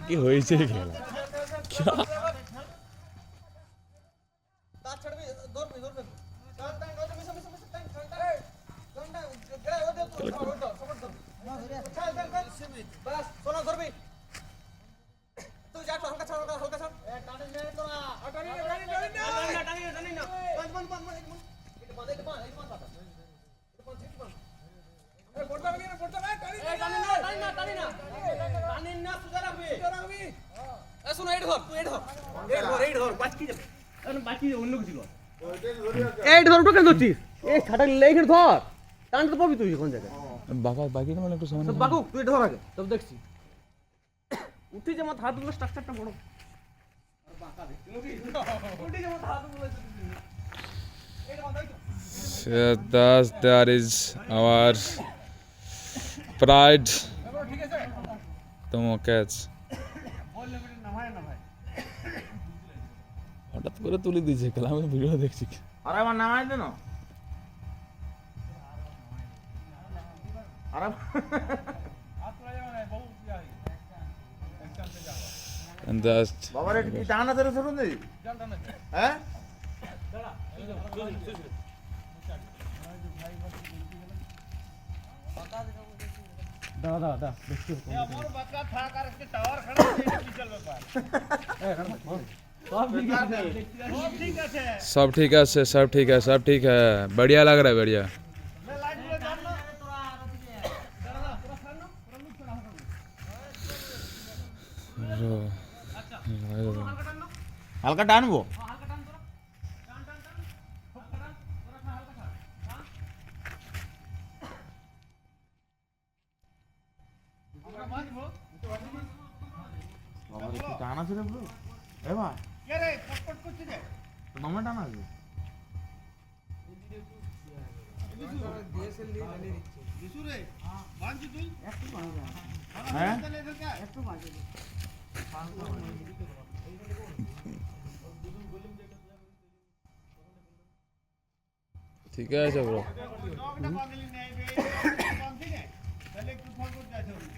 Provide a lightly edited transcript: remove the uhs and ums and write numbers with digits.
কি হয়েছে খেলা thus there is our pride tomo catch হঠাৎ করে তুলে দিয়েছে খেলা আমি ভিডিও দেখছি আরে আমার নামাই দেন আরে and just বাবারে কি টানা ধরে শুরু নেই হ্যাঁ দাদা দেখছি আমার বাচ্চা থাক আর একটা টাওয়ার খড়া আছে বিশাল ব্যাপার सब ठीक है सब ठीक है बढ़िया लग रहा है बढ़िया हल्का टानबो টানা ছিল ব্রো এ ভাই কে রে পটপট করছিস রে তোমরা টানা আছে দিশু রে বাঁধছি তুই একটু বাঁধা হ্যাঁ একটু বাঁধছি ठीक है ब्रो বাঁধলি নাই বে বাঁধছি রে তাহলে একটু ফল করতে আছে